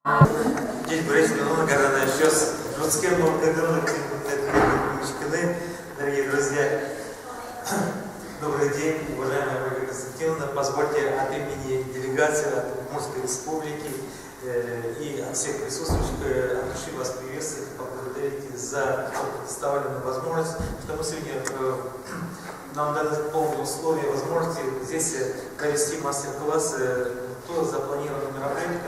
Здесь Борисовна Горана еще с людским благодарным, дорогие друзья. Добрый день, уважаемая Ольга Константиновна. Позвольте от имени делегации от Удмуртской Республики и от всех присутствующих от души вас приветствовать и поблагодарить за предоставленную возможность, что мы сегодня нам даны полные условия, возможности здесь провести мастер-класс по запланированным мероприятиям,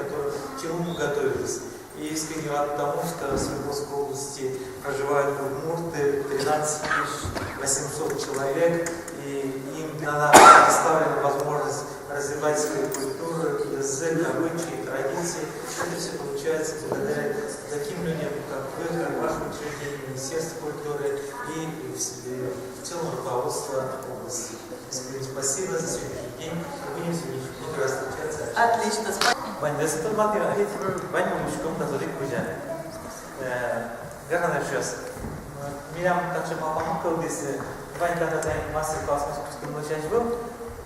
к чему мы готовились. И искренне рад тому, что в Свердловской области проживают удмурты 13 800 человек, и им дана предоставлена возможность развивать свою культуру, язык, обычаи, традиции. Это все получается благодаря таким людям, как вы, как ваше учреждение, Министерство культуры и в целом руководство области. Спасибо за сегодняшний день. Будем сегодня раз встречаться. Отлично. Ваня, да это матери, Ваня мужиком на зоре кузя. Гарана сейчас. Милям также мама кылдыс. Ваня когда мастер-класс мы начать был.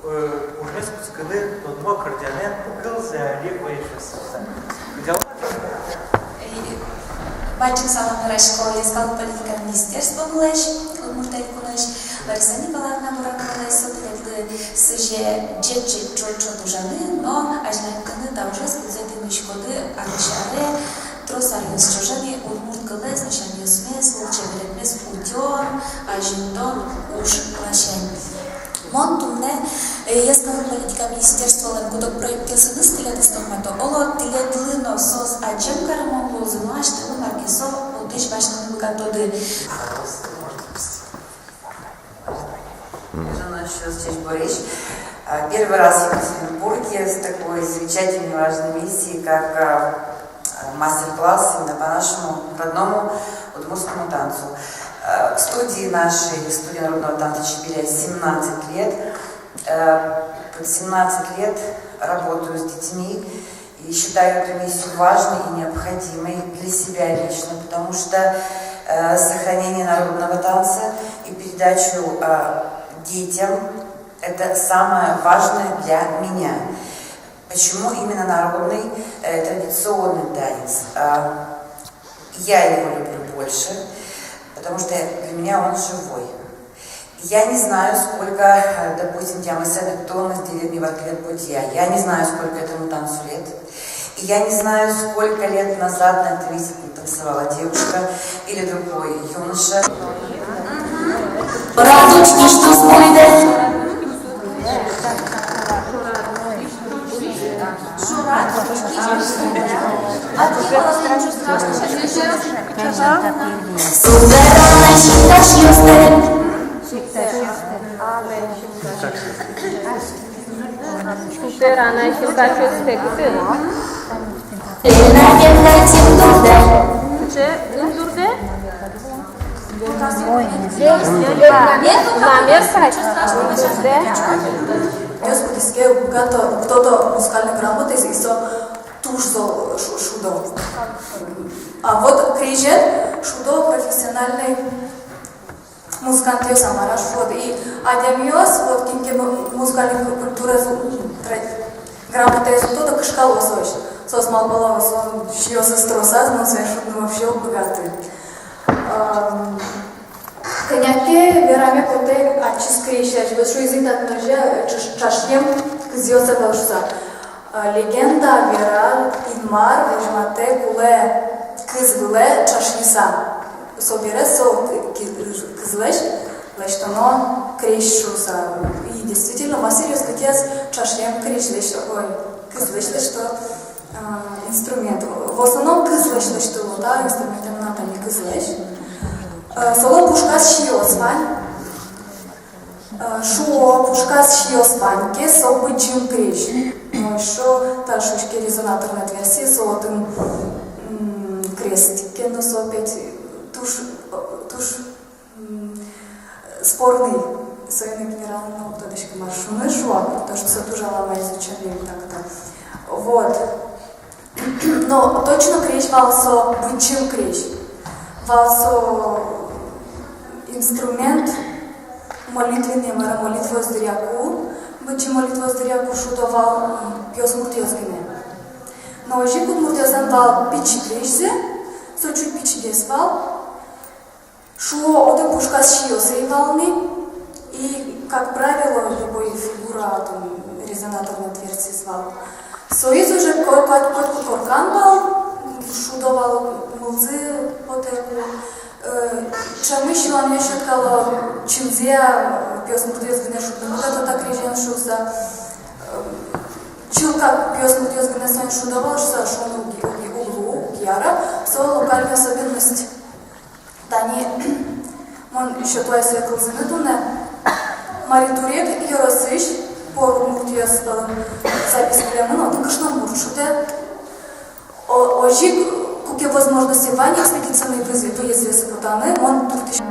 Уже скускали, тот мокрый дянен кылза лек воишес. Бачим саламlara школе искал политика министерства млеш, Удмуртия кулеш, Лариса Николаевна Бураковна сотрудничала с Джеджи Чочо Дужаны, но ажнаканы даже скузетыми школы аршаре тросарьес чужани Удмурткале значение смысл чеверемес удён, ажиндон уж лашен. Монтумне яскал политика министерства лангудок проектился стилет стомато оло тиледлино сос аджем карамон лозуно аштелу маркесо удыш башны букатоды. Здесь Борис. Первый раз в Екатеринбурге с такой замечательной важной миссией, как мастер-класс именно по нашему родному удмуртскому танцу. К студии нашей, студии народного танца Чебиря 17 лет. 17 лет работаю с детьми и считаю эту миссию важной и необходимой для себя лично, потому что сохранение народного танца и передачу детям – это самое важное для меня. Почему именно народный традиционный танец? Я его люблю больше, потому что для меня он живой. Я не знаю, сколько, допустим, Тямасена Томас в деревне Варклет Путья. Я не знаю, сколько этому танцу лет. И я не знаю, сколько лет назад на этом месте танцевала девушка или другой юноша. Радочки, что спойде? Суверенная считаешь ёсты. Суверенная считаешь ёсты. Лена гендер тимдурде. Че? Ундурде? Господи, когда кто-то музыкальной грамотой и тушзал шудо. А вот крижет шудо профессиональный музыкант я сама вот и адемиос вот кинке музыкальной культуры грамотой кто-то кашкало сочь. Сос малбалава сон шьёса стросаз, но совершенно вообще богатый. Коняке вераме коте ачис крещач, вот что язык от ножа чашнем кзёса должса. Легенда вера инмар вежмате куле кызле чашниса. Собере со кызлеш, лештано крещуса. И действительно, массириус котец чашнем крещлеш, ой, кызлеш, что инструмент. В основном кызлеш, что да, инструментом надо не кызлеш. Соло пушкас шиосвань, шуо пушкас шиосвань, ке собычим крещ. Шо та шушки резонаторной версии золотым крестике, но опять туш спорный своими генеральным уточкой маршруны шуа, потому что все тоже лама изучали так-то. Вот. Но точно крещ валсо бычим крещ. Валсо инструмент молитвенный, молитва с дыряку, бычим молитва с дыряку шудовал пёс муртёскими. Но ожик удмуртиясан вал пичиклешсе, со чуть пичигес вал, шо оды пушкас шиосы валны, и, как правило, любой фигура резонаторной дверцы звал. Союз уже котку коркан вал, шудовал мылзы потеку, Чамышилан мешаткало чилзея пёс муртуез гнешут, но вот это так режен шуса. Чилка пёс муртуез гнесен шудовал, что шон углу гиара, со локальная особенность. Тани, он еще твоя своя кылзынытуна. Маритурек и Росыш по муртуез запись племена, он конечно муршуте. Ожиг какие возможности Вани экспедиционные выезды с Бутаны, он тут еще...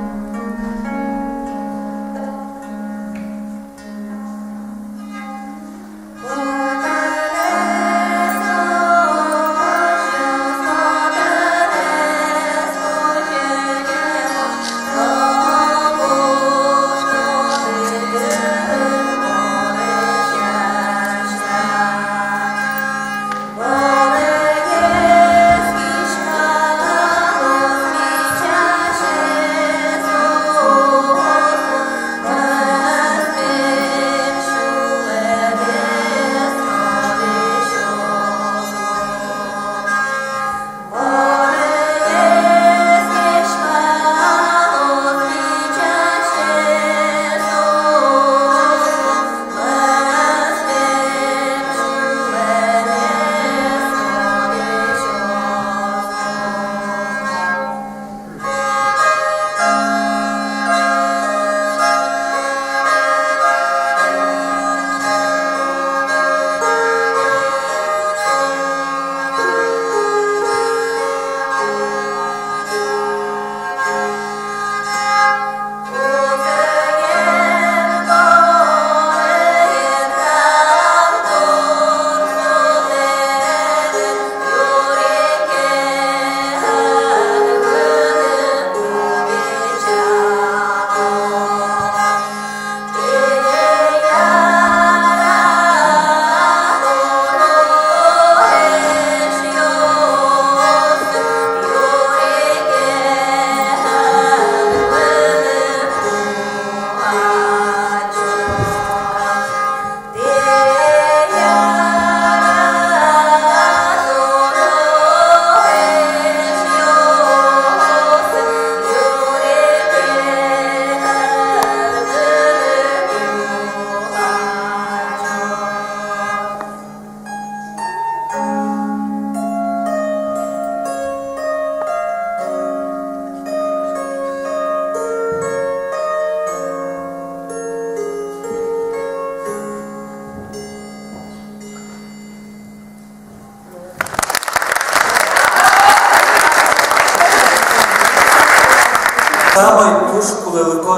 Самый туш кулелыко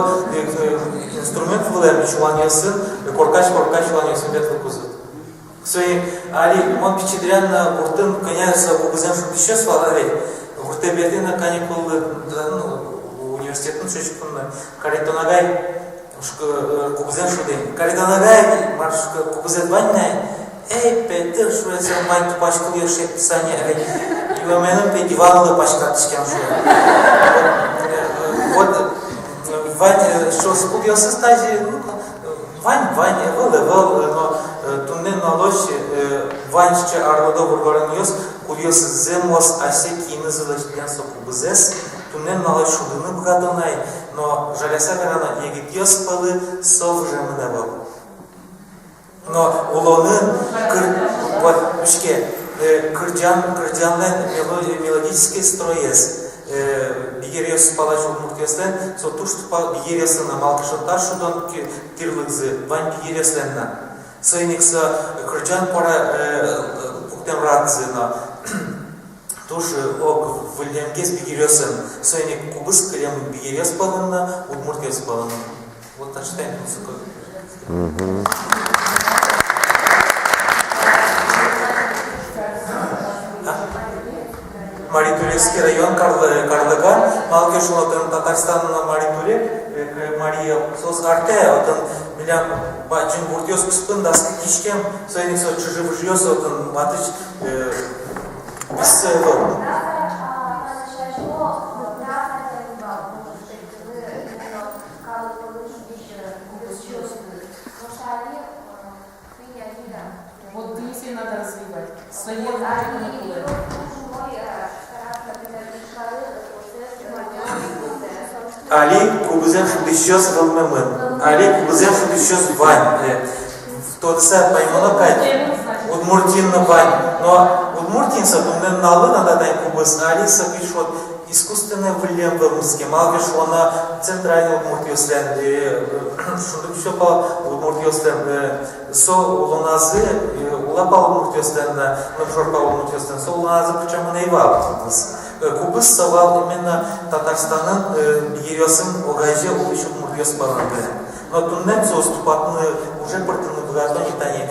инструмент вулем чуланьосын, коркач чуланьосын бетлы кузы. Свои али он пичедрян куртын коняса кубызен шутище свалали. Курте бедина каникулы университетын шучкунна. Каритонагай кубызен шудин. Каритонагай маршка кубызен ваннай. Эй, Петр, что это мать пачку ешь писание, и у меня на диванлы пачка тишкам шуя. Вот Вань, что скупился стадии, Вань, но туннен на лоще, Вань, что Арлодо Бургараньос, курился земос, осеки и называлось пьянство кубызес, туннен на лоще шудыны бгадонай, но жаляса верана, егидьос палы, сов жемынавал. Но улоны, вот, мешке, кырджанлен мелодический строез, бигерес палач умуртеслен, со туштупа бигересен на малкашатар шудан тирлыкзы, вань бигересленна. Сойникса кырджан пара пуктем радзы на туш ок вильямгес бигересен, сойник кубыс клем бигерес палынна, удмуртес палынна. Вот так считаем музыку. Маритулевский район Карлыга, Малкеш отын Татарстанна Маритуле, Мария Сосгарте, отын меня бачын буртёс куспын даски кишкем, сойник со чужи выжьёс, отын матыч Без формы. Вот мысли надо развивать. Свои манипуляции. Ali kubuzem xudishos vılmımın. Ali kubuzem xudishos vань. Тодса поймано кать. Удмуртин вань. Но удмуртинса думнен налы надо дай кубус. Ali сапишот искусственное влияние в Мурске. Мало шло на центральный Удмуртиостен. Шундук еще по Удмуртиостен. Со улуназы, улапал Удмуртиостен, например, Удмуртиостен. Со улуназы причем наивал кубус. Кубыс совал именно Татарстанын ересин огайже улыш Удмуртиос баланды. Но туннен соуступатны уже портны богатон и тани.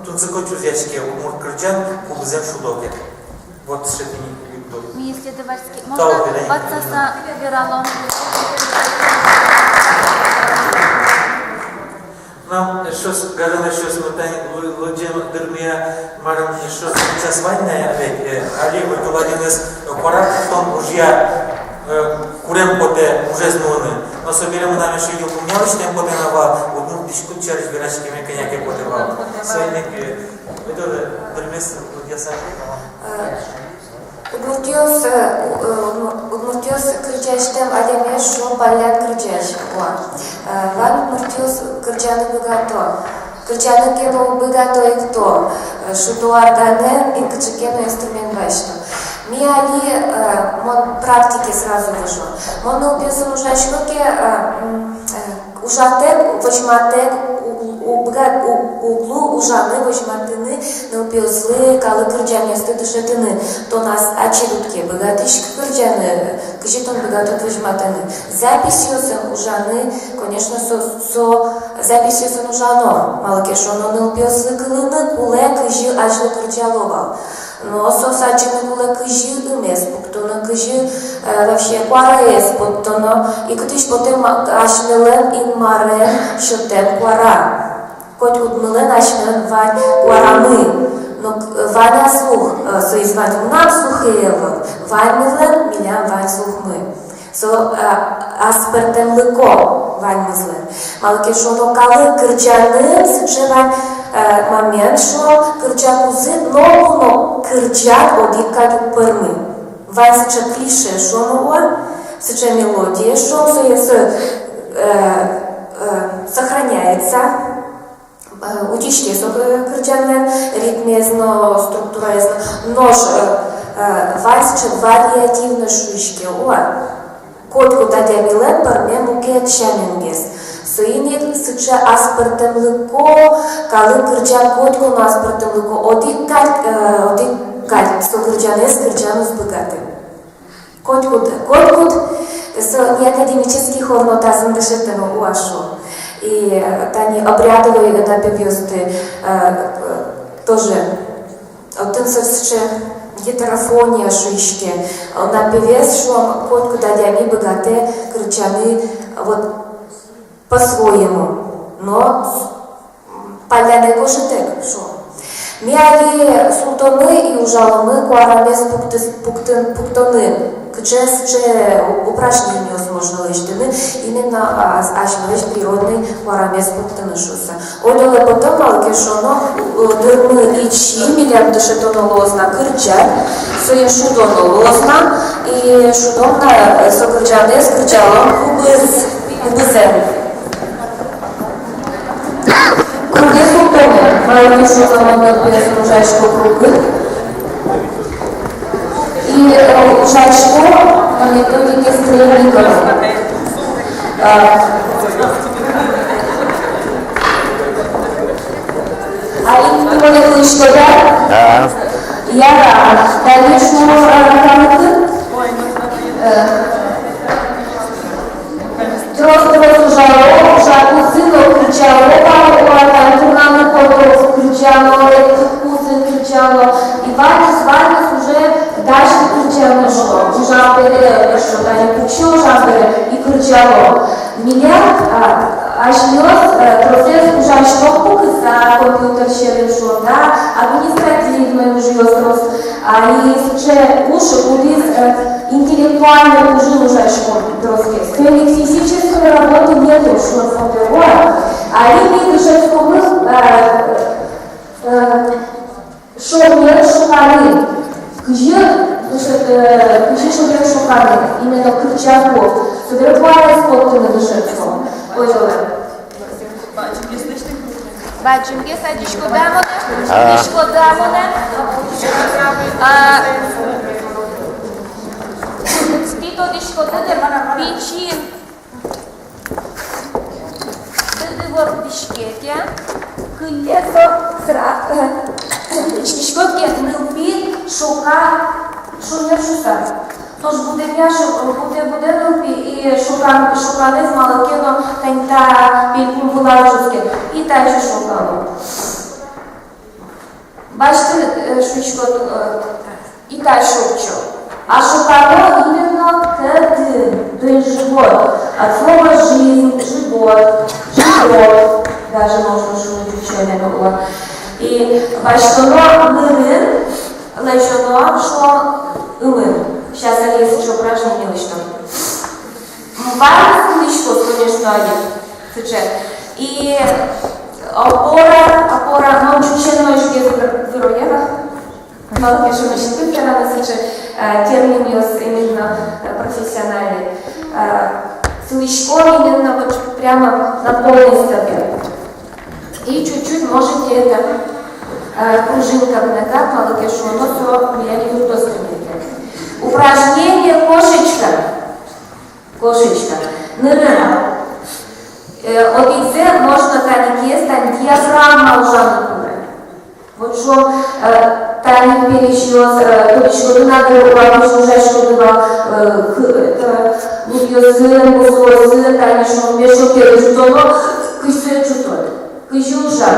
Тунцыко чузячке Удмурт крычан кубызем шудоке. Вот шетини. Министр Деварский, можно подсоса Вералом? Нам щось гадано, щось ми лоджем дермія марам щось час ванная, али витувадинес парад тон ужя курем поте уже знуны. Но соберем нами ще ю помнялось тем поте нава одну дичку через вирачками коняки потевал. Сайник это дермес лодяса. Удмуртиос кричащим адемеш шо палян кричащим. Ван Удмуртиос кричаны богато. Кричаны кено богато и кто. Шутуарданен и качекено инструмент башно. Ми али мон практики сразу вышло. Мон убился ужашноке ужатек, вожматек, углу ужаны, вожматыны, наупилзлы, калы кырджаны, стыдышетыны, то нас очерутки, богатышки кырджаны, кыжитон богатот вожматыны. Записью сын ужаны, конечно, записью сын ужано, малакешоно наупилзлы кылыны, куле кыжи ажлы кырджаловал. Но сосачены куле кыжи имес, пуктона кыжи вообще куараес, пуктона, и кытыш потом ашмелен и марен шотен куара. Коть удмелен ашмелен вань куарамы, но ваня слух, соизвань нам слухеево, вань милен, милян вань слух мы. So аспертем лыко вань мызлен. Малки шоно калы кырджаны, сычевань момент, что кырджан узы, но кырджан одикать пырмы. Вань сыча клише шоно он, сыча мелодия шон, сохраняется. Учишки со кырджаны, ритмезно, структурезно, нож вань сыча вариативно шуишки он. Котку дадя милен парме муке чамингес. Соинит сыча аспартем лыко, калы кырджан котку на аспартем лыко. Один кать, сто кырджанес, кырджанус богаты. Котку, с неакадемических орнотазм дышетемо уашу. И тани обрядовые напевёсты тоже. Один сыча гетерофония шишки, напевец, что котку дадями богатые кричаны вот по-своему, но поляны кожетек, что. Миали султоны и ужаломы куарамес пуктоны, кче упражнение невозможно лыштыны, именно ашмалыш природный куарамес пуктоны шуса. Олёле потом алкешоно дырмы ичи миллиард дышетоно лозна кырчат, суе шудоно лозна и шудомна сокрчаны скрчалом убызем. Круги султоны, малки шудоно безружайшко круги. И ужачко на методике стрельников. А им кто-нибудь что я? Да. Я дальнейшего работы. Просто жало, жарку сыну кричало, там потом кричало, кузы кричало, и Ваня уже дальше кричало, что жамбере, что Таня пучо жамбере, и кричало. Меня ажнёс процесс ужачного за компьютер шережу, да, административный активно живет, и че уши будет интеллектуально уже ужашко просто. С физической работы нету, что фондовое, а они уже шоу шукали, кыжи шоу шукали, именно кричавку, собирали спорты на душевцом. Ой, Бачимге садишко дамоне. Стито дишко дыдыр бичин. Дыдывор дишкетя. Кылесо сра. Дишкотке нылпи шука шунер шуса. Тож буде нылпи и шуканы с малакено таньта пилькум вылажуске. И тачу шукану. Бачите, шучко и та шукчу. А шукано именно кэдын, то есть живот. От слова жизнь, живот, даже можно шунуть ученое было. И бачите, нырын, лечено, что ымын. Сейчас Алиса что упражнение лечно. Важно лечко, конечно, один. И опора, но чуть-чуть без выроева. Мало что значит, ты когда термин именно профессиональный. Слышко именно вот прямо на полной стопе. И чуть-чуть можете это пружинка в ногах, мало что, но все влияние в доступе. Упражнение кошечка. Нырына. Обидзе можно танике стань диафрагма ужасно куры. Вот что таник перещёс, то есть что надо уравнить уже что было узын, бузозы, таник что мешок перещёно, кыşı чутот, кыşı ужа.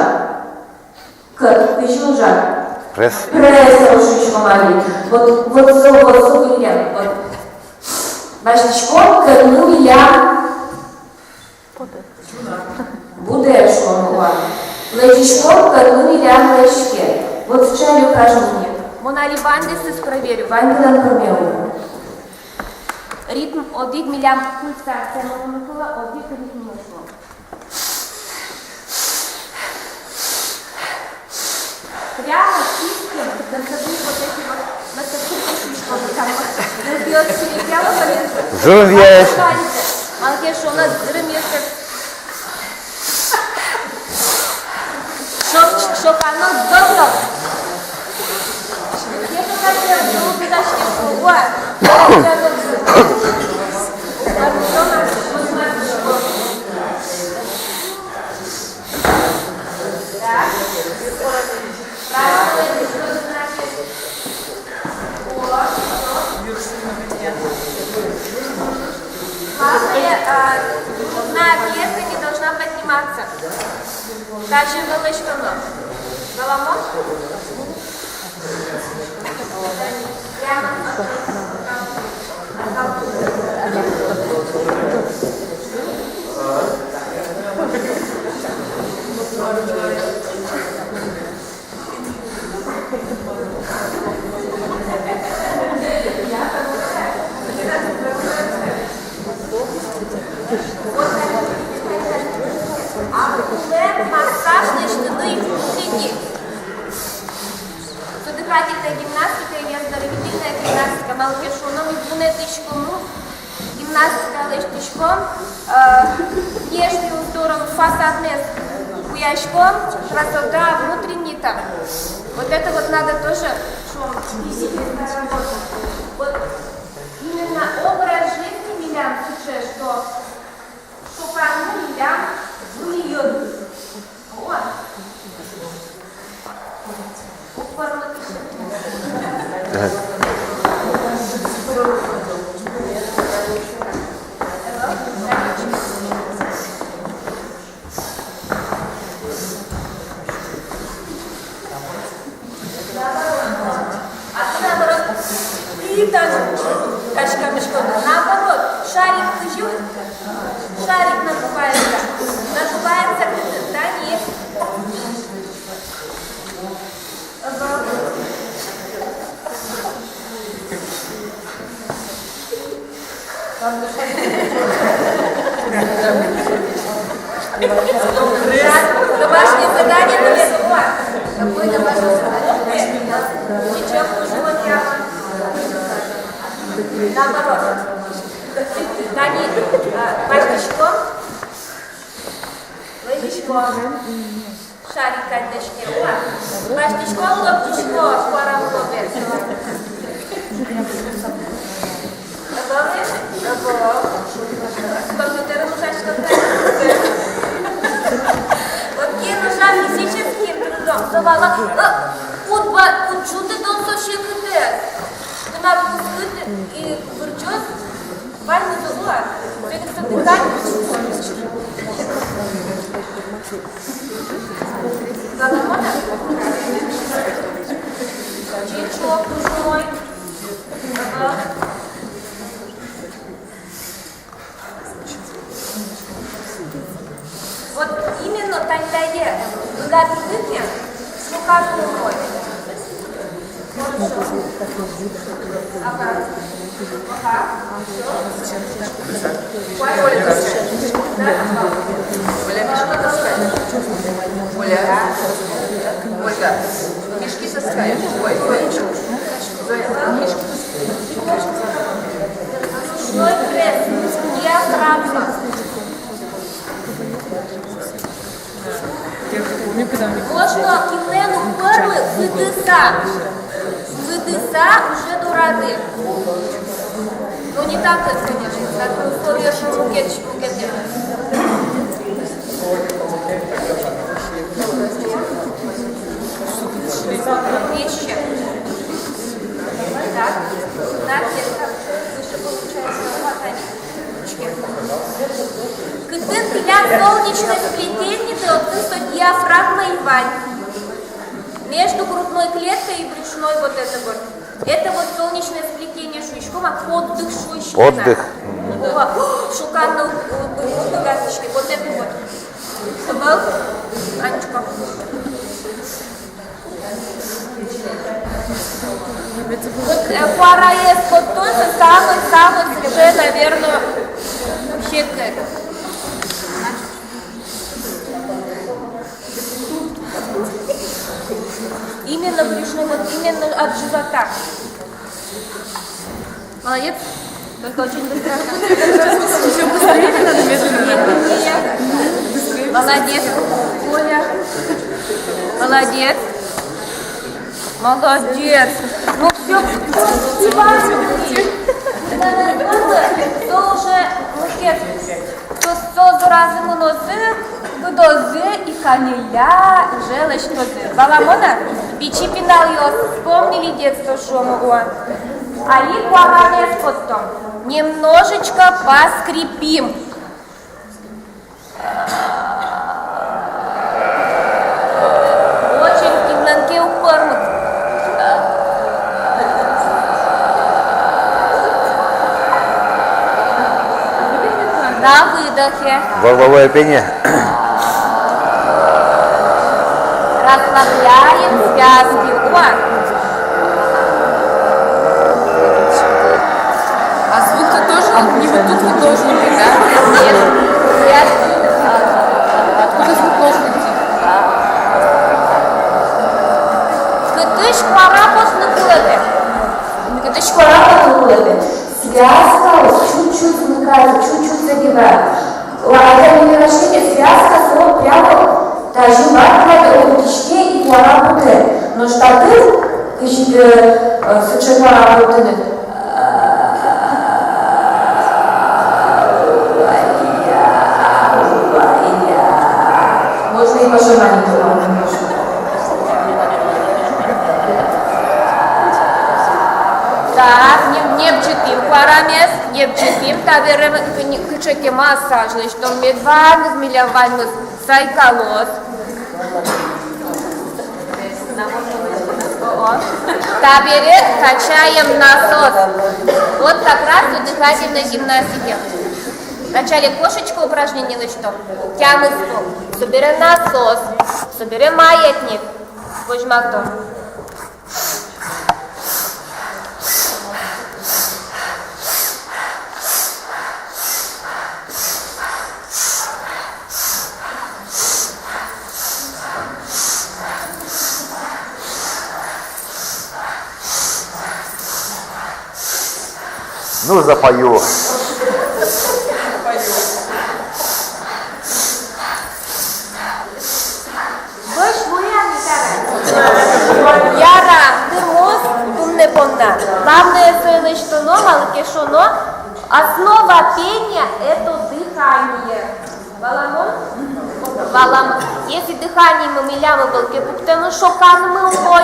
Пресс ушечко мали. Вот зубы вот. Башечко кырну я. Буде что мова. Лечечко кырну я лечке. Вот в чай упражнение. Монали бандисис проверю. Бандидан промею. Ритм одиг милям пульсация. Мономыкыла одиг ритм нашло. Прямо чистим, донцовые вот эти вот носовые что там разбьет себе прямо по месту. Зубья. Малкеш, у нас рымешка. Шокано дорно. Где-то хотел, зубы дашки шугуа. Грудная клетка не должна подниматься. Даже голышком. Головом. Массаж начинает внутренний. Дыхательная гимнастика или оздоровительная гимнастика. Малкешуном и бунетычком. Гимнастика лечтычком. Внешнюю сторону фасадный хуячком. Красота внутренний там. Вот это вот надо тоже, что вот именно образ жизни милям сейчас, что шукану милям влияет. Вот. И так, качка-мешка. Наоборот, шарик кыжет, шарик надувается, да, нет. Задание номер 2. Какой-то ваше задание. Сейчас нужно тяма. Наоборот. Дани, пальчиком. Лыжечком. Шарик каточки. Пальчиком, лоптичком. Пора лопать. Готовы? Компьютер нужно Окей, нужно физическим трудом. Завала. Учуты дом сошли кытер. Тuna пускыты и вырчет. Вальный зула. Перед событанием. Задумано? Чичок душой. Вот именно тогда когда ты шукать рукой. Хорошо. Ага. Ага. Ольга, мешки соскаем. Ой, мешки. Ручной пресс. Диафрагма. Можно килену перлы выдыса. Выдыса уже до рады. Но не так, конечно. Так условия, что букетчик. Вещи. Так, накидка. Выше получается хватание. Кытын для солнечной сплетения делается диафрагма и вань. Между грудной клеткой и брюшной вот это вот. Это вот солнечное сплетение шуйчком, отдых шуйчком. Отдых. Шуканно богаточки. Вот это вот. Собал? Анечка. Вот пара есть вот тоже самый уже, наверное, щекой. Именно брюшной, вот именно от живота. Молодец. Только очень быстро. Еще быстрее надо медленно. Молодец. Оля. Молодец. Молодец. Ну все. То уже букет. То заразы муносы, кудозы и канеля, желчь тозы. Баламона, печи пинал ее, вспомнили детство шумого. Али куараме потом. Немножечко поскрипим. Очень кимнанке упормут. На выдохе. Горловое пение. Расслабляем связки. А звук-то тоже не вот тут вот должен быть, да? Нет, связки. Откуда звук должен идти? Кытыш парапос на кулебе. Кытыш парапос на кулебе. Связка чуть-чуть замыкается, чуть-чуть загибает. Это не вращение, связка вот прямо живая в кишке и работает. Но штаты, сучок работает. Можно и пожимать. Так, не вчитим парамес, не вчитим, таверем кычеке массажный, что медван, миляван, сайкалос. Табере качаем насос. Вот как раз у дыхательной гимнастики. Вначале кошечка упражнение, что? Тямы стоп. Соберем насос, соберем маятник. Возьмем Ну, запою. Яра, ты мост, думне помна. Главное это что но, малыке что но. Основа пения это дыхание. Баламон? Балам. Если дыхание мы милямы балке, потому что мы мой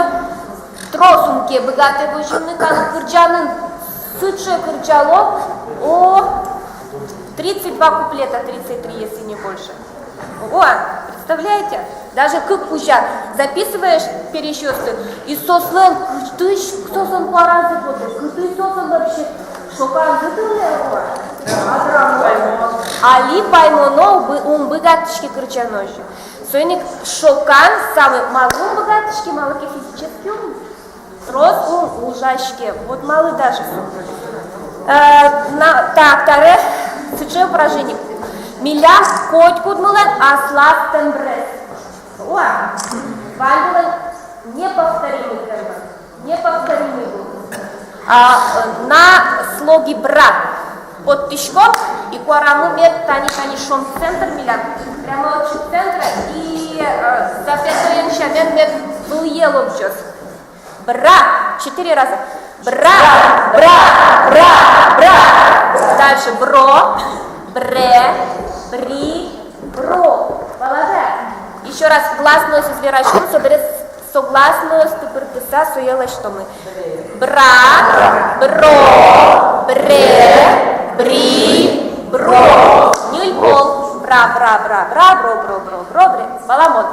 тросумке богатый выжимный, как кырджанын сыче кырджало, о 32 куплета, 33, если не больше. О, представляете? Даже как пуща записываешь пересчеты, и сослен, ты кто сон паразы вот, ты сослен вообще, шокан зытылева, али поймоно богатышки крычаножи. Соник шокан самый малый богатышки, малый физический ум, рост ужашки, вот малый даже. Так, таре, сыче упражнение. Милям коть кудмулен, аслас тембрес. О, Вальдулен неповторимый тембр, неповторимый был. На слоге бра под тишком и куараму мет тани шом центр милям. Прямо от центра и запятуем шамен мет был елом чёс. Бра, 4 раза. Бра, бра, бра, бра. Дальше бро, бре, бри, бро. Молодец. Еще раз гласную со зверачком, согласную с тупыртыса, суела, что мы. Бра, бро, бре, бри, бро. Нюль пол. Бра, бра, бра, бра, бро, бро, бро, бро, бре. Баламон.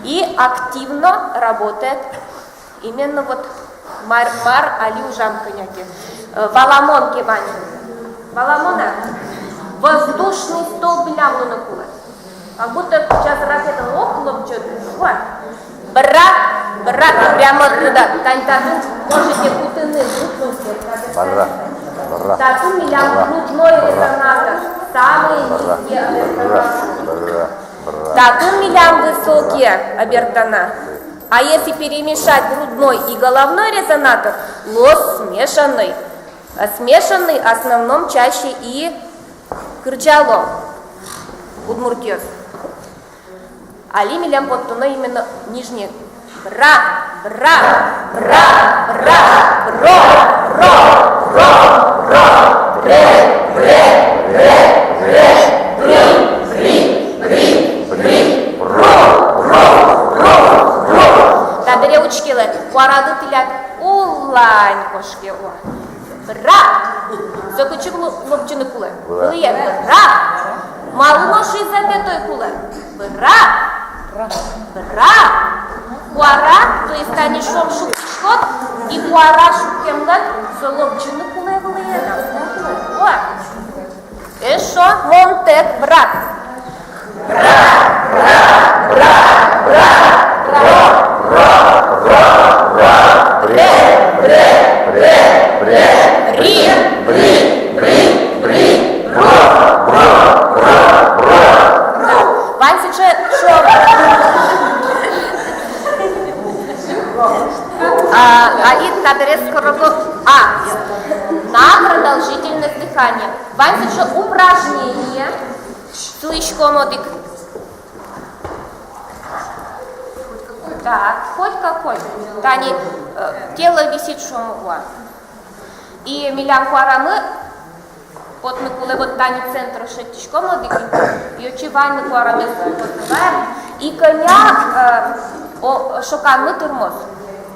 И активно работает именно вот мар-мар, али ужам коняки. Баламон кивани. Баламона. Воздушный столб лямлу на кулак. Как будто сейчас ракета лопнула, что-то. Бра, бра, прямо туда. Тань-тату, можете кутыны, Бра, бра. тату милям грудной резонатор. Самый низкий обертона. Тату милям высокие обертона. А если перемешать грудной и головной резонатор, лос смешанный. А смешанный в основном чаще и кырджало. Удмуртиос. Али милям подтуно именно нижний. Бра, бра, бра, бра, бро, бро, бро, бро, бре, бре, бре, бре, бри, бри, бри, бри, бро, бро, бро, бро. Табере учкилы, куарады тилят, улань кошки, о. Бра, закучу лобчины кулы, кулые, бра, малымоши запятой кулы, бра, бра, куара, то есть они шом шукшкот, и куара шукемгат, лобчины кулы, кулые, о. Эшо, монтек, бра. Бра, бра, бра, бра, бра, бра, бра, бра, бре, бре, бре, бре, бри, бри, бри, бри, бро, бро, бро, бро. Вань, что? Один таберет скоро. На продолжительность дыхания. Вань, что упражнение. Слышком одик. Так, хоть какой. Тани, тело висит шумуа. И милям куарамы, вот мы куле вот тани центр шетишком одик. И очевань мы куарамы позываем. И коня шокан мы турмоз.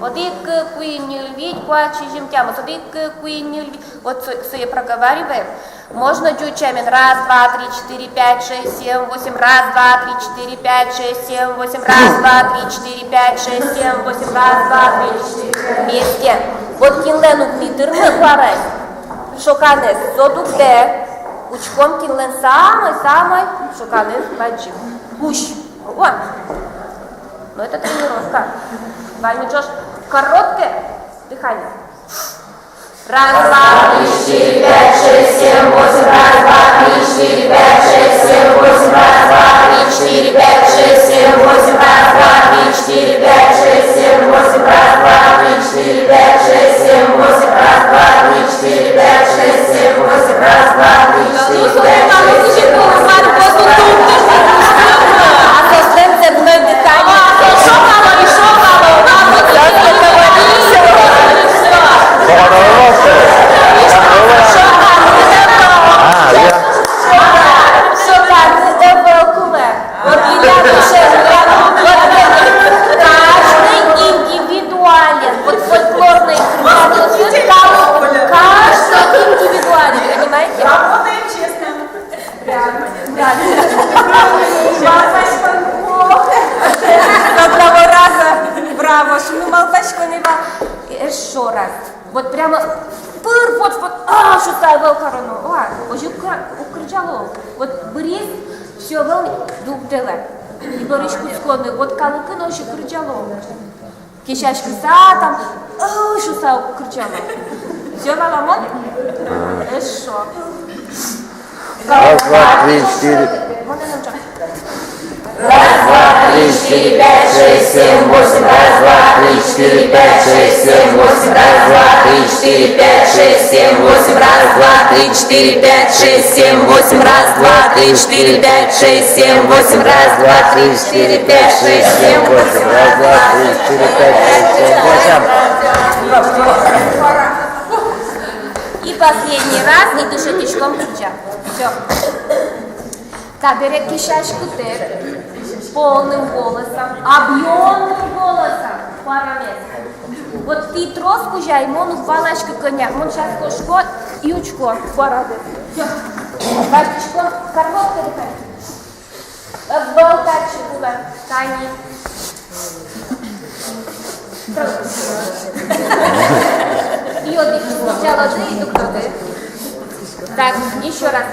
Одик куинил вид, куачижим тямус. Одик куинил вид. Вот все проговариваем. Можно дючамен. Раз, два, три, четыре, пять, шесть, семь, восемь. Раз, два, три, четыре, пять, шесть, семь, восемь. Раз, два, три, четыре, пять, шесть, семь, восемь. Раз, два, три, четыре. Вместе. Вот кинлену кмитер мы парай. Шоканес. Зодукде. Учком кинлен самый шоканес баджим. Гусь. Вот. Но это тренировка. Вами Джош. Короткое дыхание. Раз, два, три, четыре, пять, шесть, семь, восемь. Раз, два, три, четыре, пять, шесть, семь, восемь. Раз, два, три, четыре, пять, шесть, семь, восемь. Раз, два, три, четыре, пять, шесть, семь, восемь. Раз, два, три, четыре, пять, шесть, семь, восемь. Раз, два, три, четыре, пять, шесть, семь. раз. Вот прямо вот, что ставил корону. Уже укричало. Вот бриз, все волны, дух дела. И боришку склонный, вот калыкын уже кричало. Кишашка са там, что са кричало. Все, Валамон? Хорошо. Раз, два, три, четыре. Раз, два, три, четыре, пять, шесть, семь, восемь. Раз, два, три, четыре, пять, шесть, семь, восемь. Раз, два, три, четыре, пять, шесть, семь, восемь. Раз, два, три, четыре, пять, шесть, семь, восемь. Раз, два, три, четыре, пять, шесть, семь, восемь. Раз, два, три, четыре, пять, шесть, семь, восемь. Раз, два, три, четыре, пять, шесть, семь, восемь. И последний раз не дышатичком крича. Все. Каберет кишашку тер. Полным голосом, объемным голосом, парамет. Вот ты троску жай, мону валашка коня, мон сейчас кошко и учко, парады. Все. Бачечко, кормовка дыхай. Болтачи була, тани. И вот сначала ты, и доктор ты. Так, еще раз.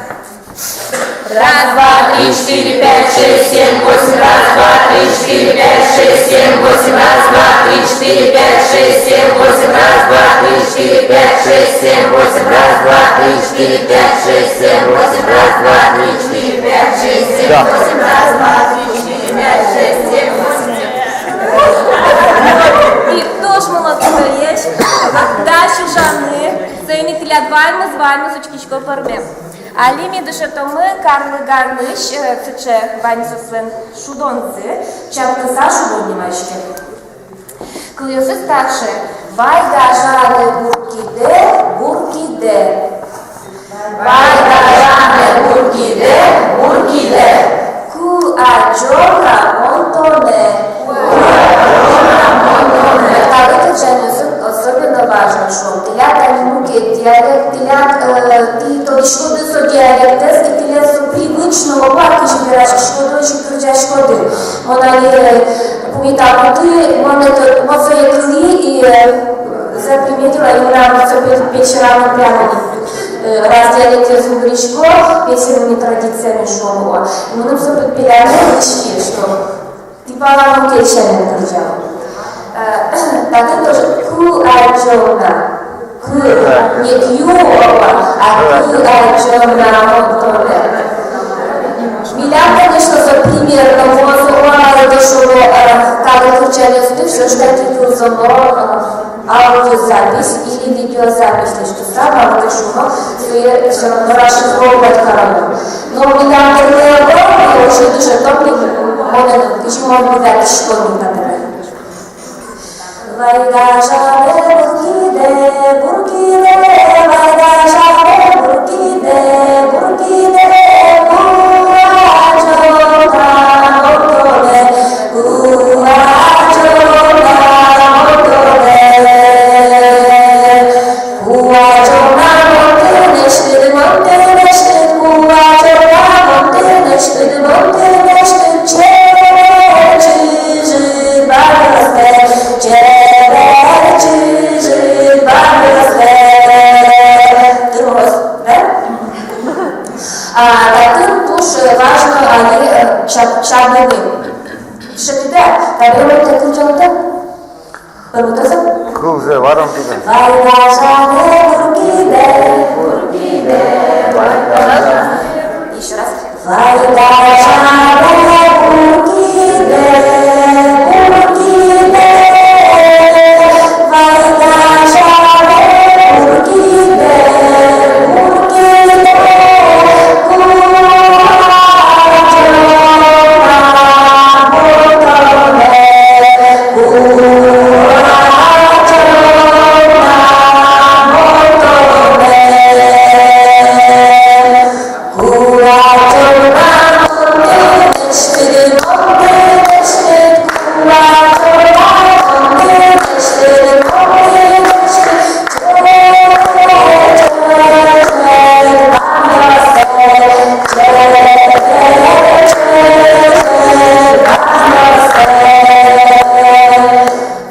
Раз, два, три, четыре, пять, шесть, семь, восемь. Раз, два, три, четыре, пять, шесть, семь, восемь. Раз, два, три, четыре, пять, шесть, семь, восемь. Раз, два, три, четыре, пять, шесть, семь, восемь. Раз, два, три, четыре, пять, шесть, семь, восемь. Раз, два, три, четыре, пять, шесть, семь, восемь. Раз, два, три, четыре, пять, шесть, семь, восемь. И тоже молодцы есть. Дальше Жанны. Сыны телядвальмы, звальмы, сучкичко парбем. Алими дышатомы, карлы гарныш, цече ваньса свен шудонцы, чапкаса шудоннимашки. Кыльосы старше. Вай дажаны буркиде. Вай дажаны буркиде. Ку аджора монтоне. Второй течение особенно важно, что телят анимуки, диалект, телят, ты то что ты со диалектес, и телят со привычного парка, что ты рашишь, что ты очень крутяешь ходы. Он они помитал, ты, он это, вот свои крылья, и заприметила, и нам все вечерами прямо раз диалект зубричко, песенными традициями шоу. И мы нам все подпиляли рычки, что ты пора нам течение кричал. Так это тоже ку аджона. Ку, не кьюова, а ку аджона монтоне. Меня, конечно, за примерно это что когда кричали сюда, все что это юзано аудиозапись или видеозапись, что самое это шума, все равно расшифровывать корабль. Но меня я уже даже топлю, почему он говорит, что не надо. Вайдажане буркиде, вайдажане буркиде, Крузе, варом пидем. Еще раз.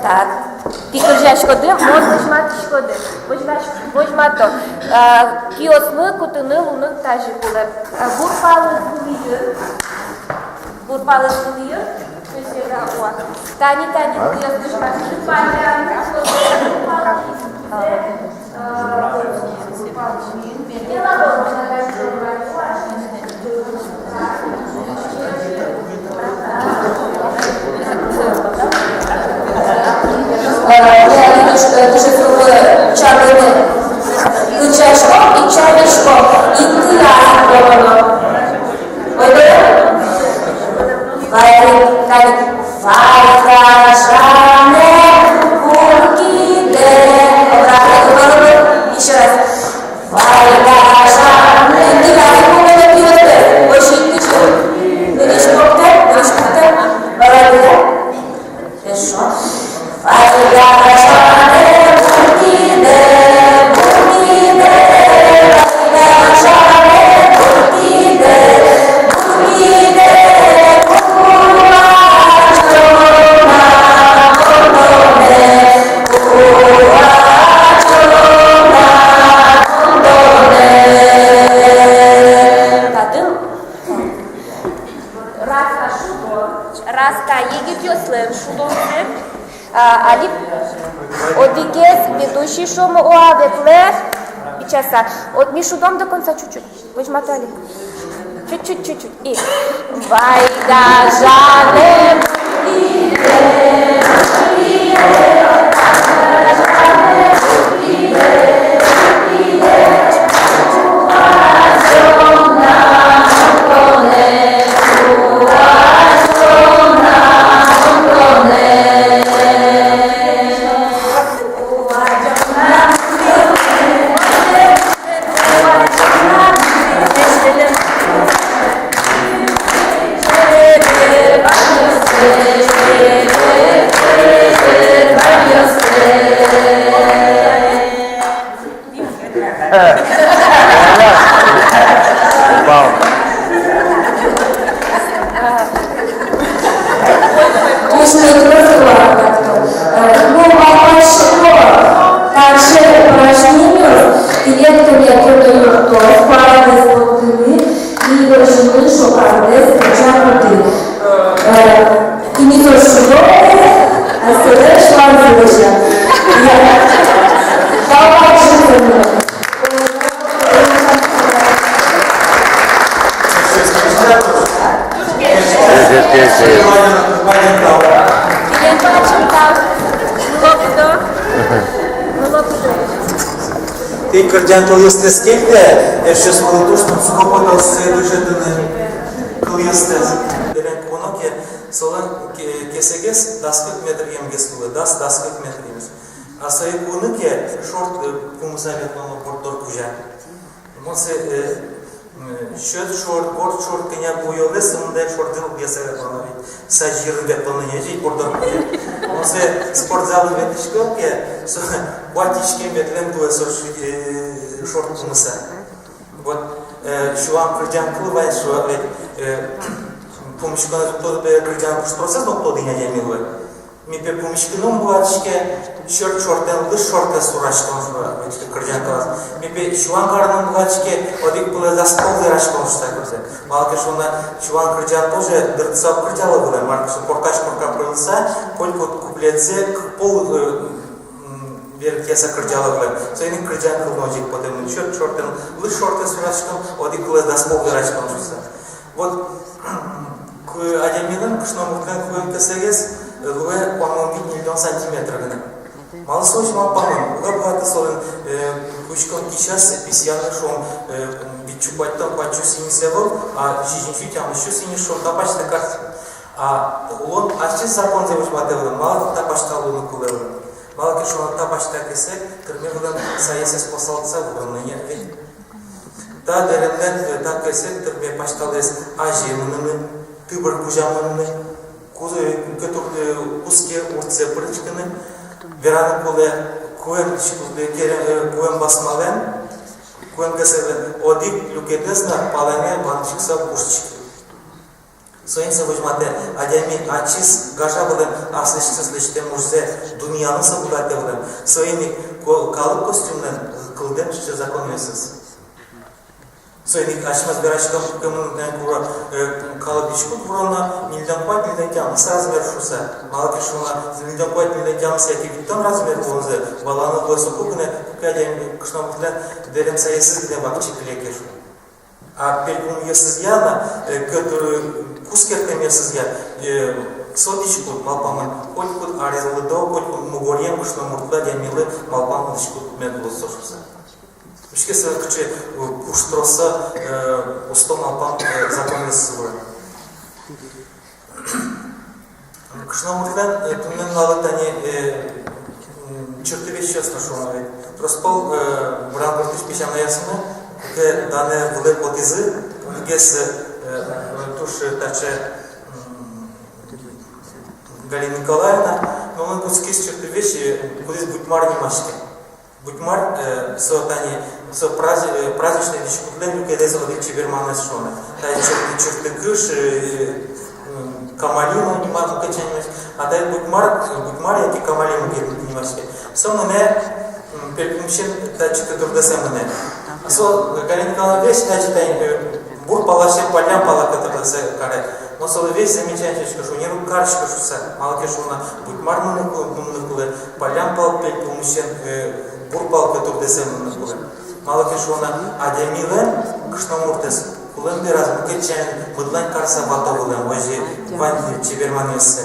Так, ти кричаш ходи, можна жмати. Вожмато. Киосмы, кутыны, луны, тажикулы. Бурпалы сулıyır. Tani kıyasmışlar. Дуже чарли кучашко і чарішко, і тиясковано. Ойде? Вайкашане куркиде. Еще раз. Вайкашане. Ты как куркиде пьете? Очень тяжело. Вырежкоте. Варагиде. Хорошо. Вайкашане куркиде. Алип одигез ведущий шум оаветлер и часа. От Мишудом до конца чуть-чуть. Вы жмотали. Чуть-чуть. И вайгажане Ты кардиантол este скільки, що сколотушно скопотал следующее кыльесте. Дерен коноке солан кесегес даскык метр емгес кылы, даскык метр емгес. А сайы коныке шорт кумусавет лоно бордор кужа. Мосе şöyle short kenya boyalı sımda short'ın piyasaya konuyor. Sajirun betonun yeci buradan koyuyor. Onse spor zalı vetişko ki батишки метлен дуэ short kumusa. Вот şu an kırcan kılıvay şu an помощкана кто кырган процесс но кто дыня ямилы. Ми пе помощканом батишке short'ен лыш short'а сурашкан şu кырган калас. Ми пе şuan karnım батишке одик было за стол зарашкан şu такое. Малка шуна şuan kırcan тоже дырцап кыржалы было. Марка şu поркаш порка прылса, колько куплетсе пол Вер кеса кыржалы было. Союзный кыржан кылножик потом short'ен лыш short'а сурашкан одик было за стол зарашкан şu. Вот Адаминин кышном уткан куен кесегес луэ 1 миллион сантиметр гына. Мал случай мал памын. Уга бухаты солын кучкон кичас письяны шом бичупаттан пачу синисевыл, а жижинчу тямышу синишо тапачта карт. А улон ачы закон зевыш батевылын, мал тапачта улуны кулевылын. Мал кешона тапачта кесек, кырмевылын саясес посалтса вылыны ервен. Та деренден та кесек тырме пачталес ажемынын Тыбыр кужамынны, кузке урце прычканы, вераны поле куен басмален, куен кесевен, одик люкедесна палене банчикса бушчики. Soyinsa vujmate ademi açis gaşa bulan aslışsız lişte muzze dünyanın sabulate bulan soyini kalıp kostümden kılden işte zakonuyasız. Soyini açmaz beraşkam kımından kura kalıp işkut vurana milden pat milden kamısı razmer şusa. Malaki şuna milden pat milden kamısı yakibitten razmer olunca balanı dostu kugune kukademi kışnamutlan derem sayısız giden bakçı bilekir. А перед если яна, который кускертем если я сотичку малпаман, хоть куд арезалы до, хоть куд мугорьем, что муртла демилы малпаман дичку медлу сошуса. Мишке сакче куштроса усто малпам законы сывы. Кшна муртлан туннен налатани черты вещи сношуна. Проспал бранкортиш пищам ясны. Că dane văd potiză, găsă tuș tace Галина Николаевна, но он будет скис черты вещи, куда будет мар не машки. Будет мар со тани со праздничные дискутлен, когда из воды чебермана шона. Тани черты крыш, камалину не могу качать, а дай будет мар я ки камалину не машки. Сам не перекумщен тачи труда сам не. So, Галина Николаевна весь читает, бур палаше полям палаката за каре. Но со весь замечательно, что не рукарчика шуса, малки шуна, будь мармуны кулы, полям пал пять помощен, бур палка тут десемны кулы. Малки шуна, адемилен кшномуртес, кулен де раз мукечен, будлан карса батовулен, ожи вань чеберманесе.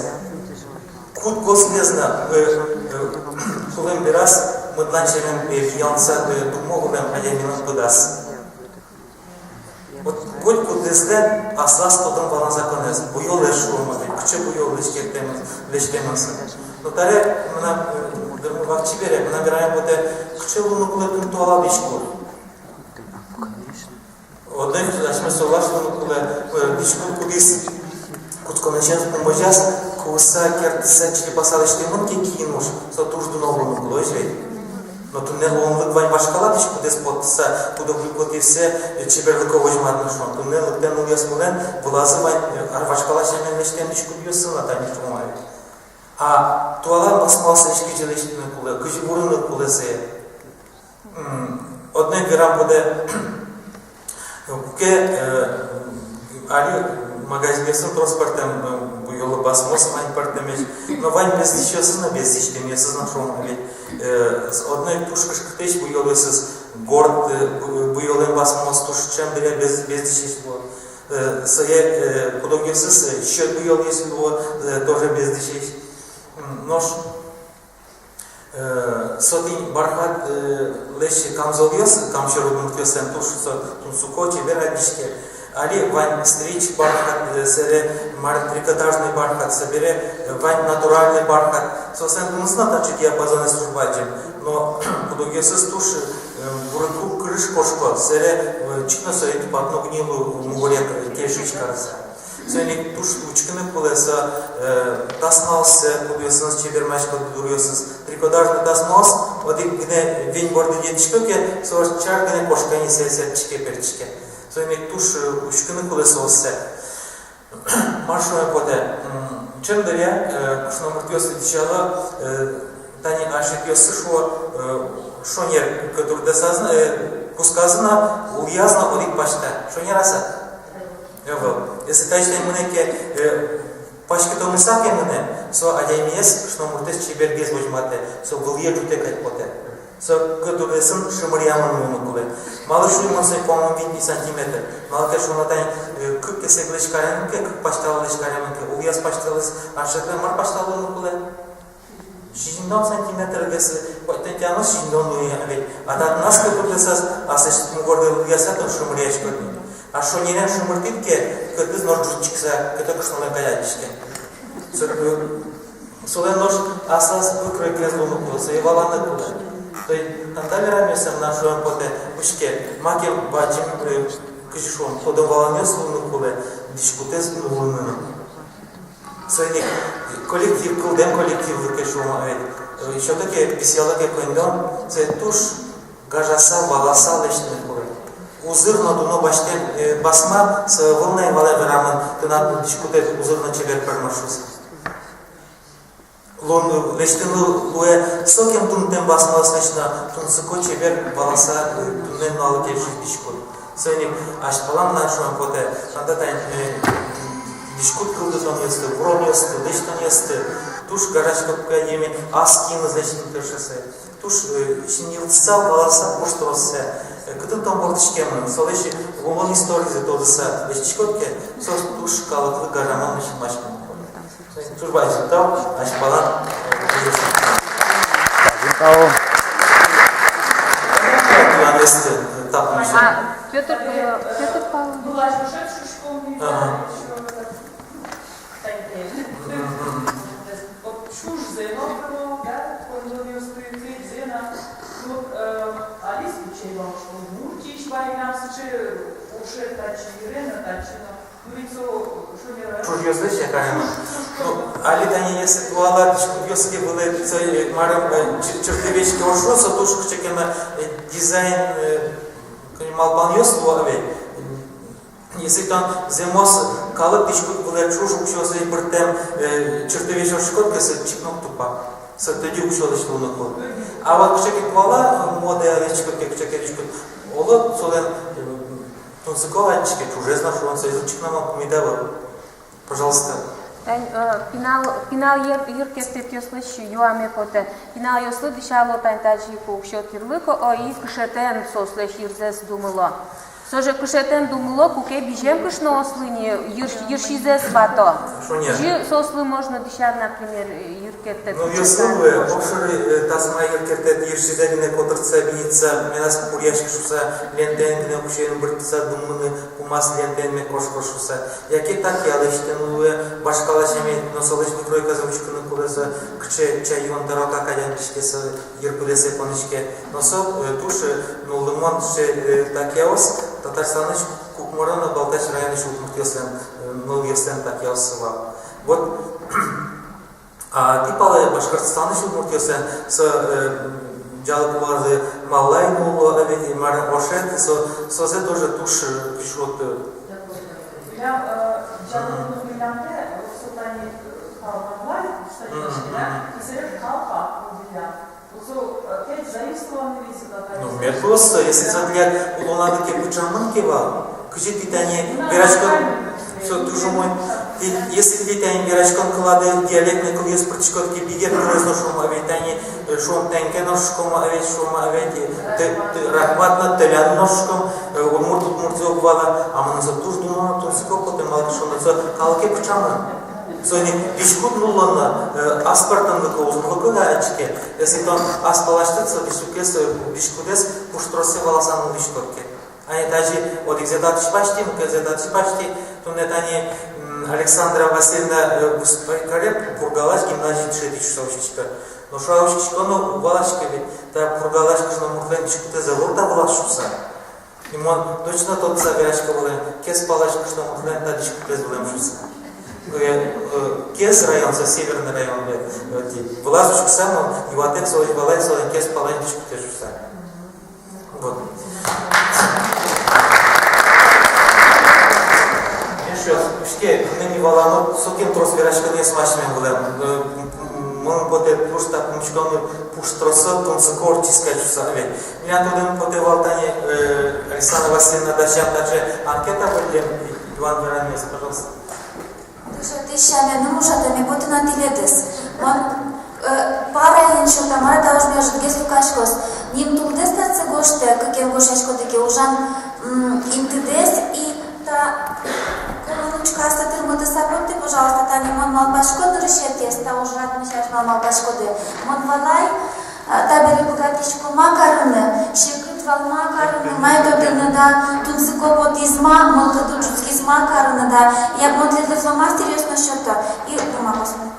Кут гослезна, кулен де раз мудлан чебен пьянца, думогулен адемилен подас. Хоть кудесден аслас тодон балан законез, буйол эшурмады, күче буйол лештемасы. Но таре мына вакчи бере, мына бираем боте күче луну кулетун туала бишку. Оден ашме солаш луну куле бишку кудис кутконечен кумбожас, куса кертиса чилипасал иштемун ки кийинуш, со тужду новлуну кулой. Но туннел он вань башкала диш кудес потса, куда глюкотивсе чеберлыко возьмат шон. Туннел лыктен уясмулен влазы вань арвашкала шемен лештен диш кудьёсына тани тумай. А туалан басмался иш киjelештине куле, кижибурыны кулесе. Одне грам буде ке али магазинесын транспортем буйолы басмос вань партемеш. Но вань без дишёсына без диштеме сознашон ведь с одной тушкой шкатыш буйолысыз горд буйолын басмос тушчем бере без дишёсына. Сае кудогесыз счет буйол если было тоже без дишёс. Нож сотин бархат лещи камзолёс, камшерудун кёсен туш тунсукочи верадишке. Али вань стрич бархат, сере трикотажный бархат, собере вань натуральный бархат. Сосен тунсна тачи диапазоны службаджем, но кудогесыз туш бурыку крыш кошко, сере чикно совети патно гнилу мугорек тешичкарса. Соник туш учкыны кулеса тасмалсы кудесыныз чебермашка дуруесыз. Трикотажный тасмалс, одик гне вень борды детишкеке, сор чар гне кошкани сесетчике перчике. Соник туш учкыны кулеса оссе. Маршуя поде. Чем даря, кушномуртёсы дичала, тани ашикёсы шонер, который досазна, кусказына, уязна одик пашта. Шонераса? Если тачтай мынеке пашки то мысаке мыне, со адемиес, кушномуртёс чебергез возьмате, со вылье жутекать поте. Со который сын шимырьямын мунукуле. Малы шуймансы по-моему 20 сантиметр. Малы кеш унатань кык кесеглеш каремке, кык пашталылеш каремке. Уяз пашталыс, аршакле мар пашталынукуле. 60 сантиметр гесы, потентянус 60 луя ведь. А тат нас кыпытлесас, асыш мугорды уясатым шимырьяш көрдüm. А шо нерен шимыртитке, кытыз нор жутчикса, кыта кышнолен каядишке. Солен нож аслас выкрой гез лунукуле, соеваланы куле. То есть, тантамирамесам нашу ампоте ушке, макем бачим кышшон, ходоваланес лунукуле, дишкутес лунуны. Соник коллектив, кылдем коллектив выкешума ведь. Еще таки письялаке кондон, це туш гажаса, баласа лечный куле. узырно дуно баште басма с волной вале вераман тына дискутет узырно чебер пермашус. Лон лештину луе сокем тунтем басма слышно тунсыко чебер баласа туннен налы кеши дискут. Сойник аш палам нашо поте анда тань дискут кылды тон есты, брон есты, лештан есты. Туш гаражкопка еме аскины значит тершесе. Туш шинилца баласа пуштросе. Кытын там бортичкемы, солеши вон истории за тодыса лештикотке, сос туш калыклы гараман начин машкин. Туш бачы тау, аш балан. Тау. Туан есты тап машин. Петр Павлович. Была же ушедшая школа. Чушь зеленого, да, quando eu escrevi zena, ali случайно, что муртиш байнамсы че ушед тачи, Ирена тачина, лицо шумера. Чушь ёсты чекаем. Али тани если туала ёсты были марам чертовечки ошоса, туш чекена дизайн малбан ёсты туале. Если там зимос калык дишкут было чушь учёсы бертем чертович ошкотка с чикнок тупа. С тоді учёлыш лунокол. А вот кшеки туала мода речкот как чекеричкот. Оло солен тунсыковачки чуже знаш он со чикнама помидава. Пожалуйста. Final yırket yosluş yuame pote. Final yoslu dışarı pentaji kukşot yırlıko o ilk kışeten sosleş yırzes dumılo. Соже кушетен думало, куке бежем кушно ослыни, юршизе свато. Жи сослы можно дышать, например, юркетет. Ну, юрсылы, обширы тазма юркетет, юршизе гіне котырца, бiniца, менас курьяшки шуса, лентен гіне кушен бұртыца, думыны, кумас лентен ме кош-кошуса. Яке так ялыштен, башкалашеме, носалышны кройка заучканы кулеса, кче чайон дарока кадян бишкеса, юркулесе понышке. Носо, туши, ну, лимон, так яос, Татарстаныч Кукмурана Балтач районы шултмуктёслен, нолгеслен так яосыва. Вот, типалы Башкортостаны шултмуктёслен с жалкуларды Малай нулу, авети мар ошет, созе тоже туш кишот. Я жалкуларды билянде, султани Малай, кисерек халка билян. Ну, мне просто, если заглядь, у надо кепучаман кева, кучи титани, верачкон, все, душу мой, если титани верачкон клады, диалектный круез протичкот кипигет, круезно шума авитани, шум тенке ножком, авит шума авити, рахматна телян ножком, умуртут муртзок вала, а мы за туш думала, то сколько ты малышом, кал кепучаман. Сони дишкут нуллана аспартан да коузнука гаечке. Если там аспалаштыца дишкутес дишкутес пуштросе валасан дишкотке. Они даже от экзедатиш почти, экзедатиш почти, то не тани Александра Васильевна Кареп пургалаш гимназии шедишовщичка. Но шаушечка, ну валашке ведь, та пургалашка что муртен дишкутес завода валашуса. И он точно тот завячка был, кес палашка что муртен та дишкутес валашуса. Кес район, за северный район, влазушек сам, и вот это свой балай, свой кес паланчик тоже сам. Вот. Еще, что, ныне валану, соким трос верашка не смачным было. Мы поте пушта пумчком пуштросо, тунцекор тискать сами. Меня туда поте валтане Александра Васильевна Дачан, даже анкета были, Иван Веранец, пожалуйста. Дышаме, ну мужа да ми боти на тиледес. Мон пара иншо тамара да уж между геслу кашкос. Ним тулдес та цегоште, каким гошешко таки ужан им тидес и та колонучка ста тырмода сапотте, пожалуйста, та не мон мал башкоду решетес, та уж рад мишаш мал башкоды. Мон валай, та бери богатичку макарыны, шекрит вал макарыны, майто дынада, тунцыко вот изма, мон тудучуцки из макарыны, да. Я мон для фломастер ёс на счёта и дома посмотрим.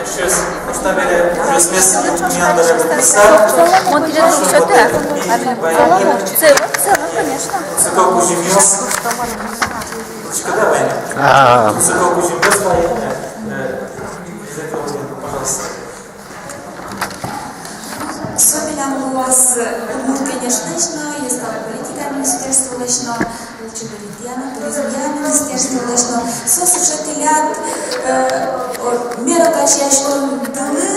Сейчас поставили уже с места Миандера Писар. Он тебе счёта? Целый, конечно. Цикок уже мёс. Когда война? Цикок уже мёс война. Пожалуйста. Собелям было с Удмурткой Нешнечно, есть политика Министерства Лечно, Чудовитьяна, туризмия Министерства Лечно, сослушателят, мера качающего даны,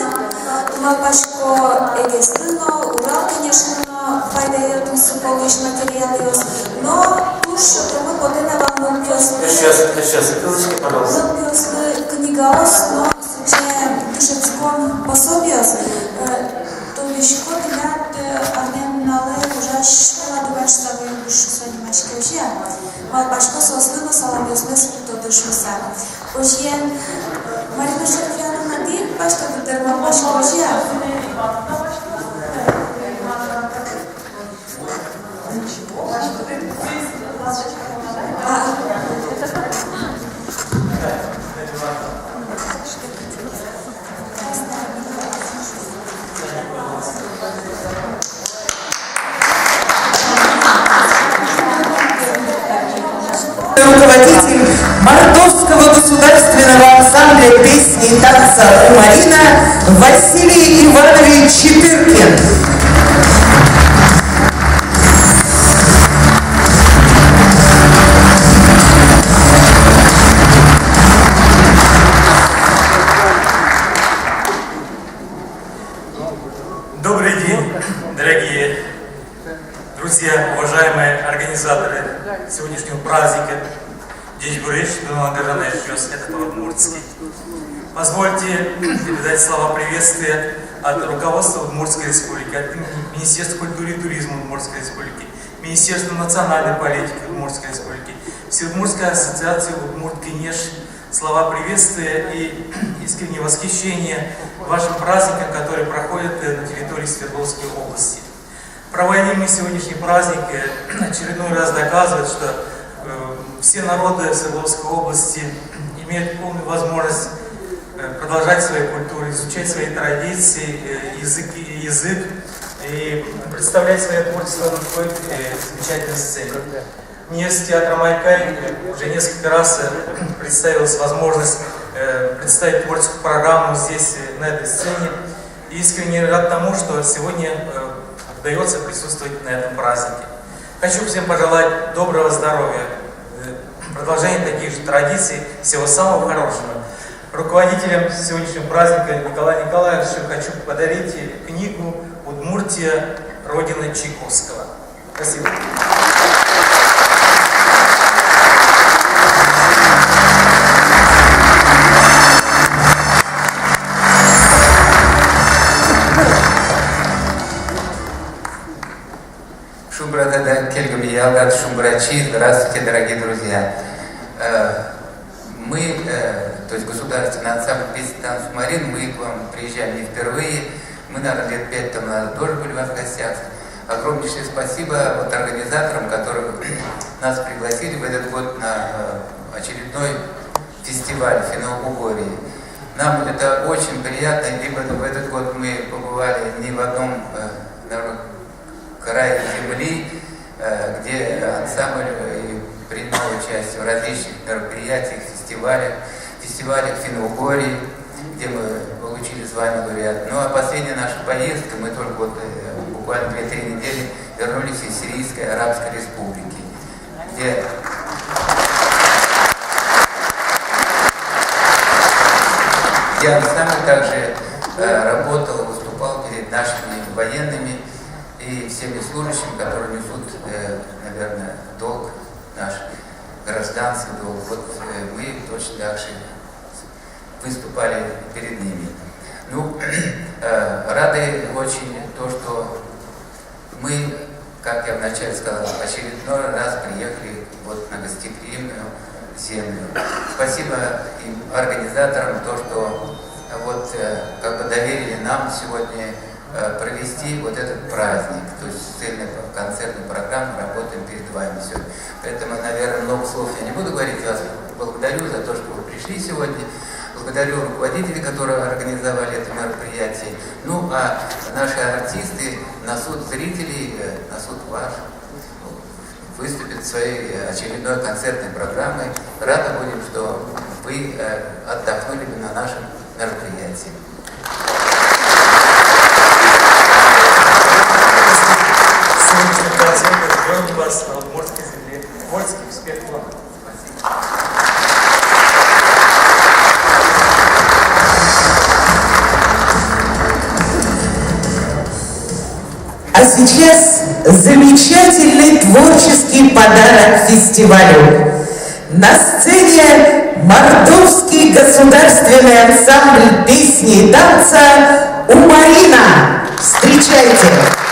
Тумапашко Эгестыно, Урал, конечно, файдает усыповыш материалиос, но уж мы поданы вам Сейчас, ссылочки, пожалуйста. Книгаос, но случае душевском пособиос, то бишь ходят арненнале уже школа дубаш собой душ своим мачкевче, Малбашко сослыно саламиослес то душуса. Ожен Марина Шерфиановна день башка дерма башка ожен. Руководитель Мордовского государственного ансамбля песни и танца «Умарина» Василий Иванович Чепыркин. Добрый день, дорогие друзья, уважаемые организаторы сегодняшнего праздника. День Бурыч, это Удмуртский. Позвольте передать слова приветствия от руководства Удмуртской республики, от Министерства культуры и туризма Удмуртской республики, Министерства национальной политики Удмуртской республики, Всеудмуртской ассоциации Удмурт-Кенеш. Слова приветствия и искреннее восхищение вашим праздникам, которые проходят на территории Свердловской области. Проводимый сегодняшний праздник очередной раз доказывает, что все народы Свердловской области имеют полную возможность продолжать свою культуру, изучать свои традиции, язык и представлять свое творчество на такой замечательной сцене. Мне с театром Айкай уже несколько раз представилась возможность представить творческую программу здесь, на этой сцене. И искренне рад тому, что сегодня удается присутствовать на этом празднике. Хочу всем пожелать доброго здоровья, продолжения таких же традиций, всего самого хорошего. Руководителем сегодняшнего праздника Николаю Николаевичу хочу подарить книгу «Удмуртия. Родина Чайковского». Спасибо. Здравствуйте, дорогие друзья. Мы, то есть государственный ансамбль песни и танца «Умарин», мы к вам приезжаем не впервые. Мы, наверное, лет 5 тому назад тоже были у вас в гостях. Огромнейшее спасибо вот организаторам, которые нас пригласили в этот год на очередной фестиваль Финно-Угории. Нам это очень приятно, ибо в этот год мы побывали не в одном крае земли, где ансамбль принимал участие в различных мероприятиях, фестивалях Финно-Угории, где мы получили звание лауреата. Ну а последняя наша поездка, мы только вот буквально 2-3 недели вернулись из Сирийской Арабской Республики, где ансамбль также работал, выступал перед нашими военными и всеми служащими, которые несут, наверное, долг наш, гражданский долг. Вот мы точно так же выступали перед ними. Ну, рады очень то, что мы, как я вначале сказал, очередной раз приехали вот на гостеприимную землю. Спасибо им, организаторам, то, что вот как бы доверили нам сегодня провести вот этот праздник, то есть цельную концертную программу, работаем перед вами сегодня. Поэтому, наверное, много слов я не буду говорить, вас благодарю за то, что вы пришли сегодня, благодарю руководителей, которые организовали это мероприятие, ну а наши артисты на суд зрителей, на суд ваш, выступят своей очередной концертной программой. Рады будем, что вы отдохнули на нашем мероприятии. сейчас замечательный творческий подарок фестивалю. На сцене Мордовский государственный ансамбль песни и танца «Умарина». Встречайте!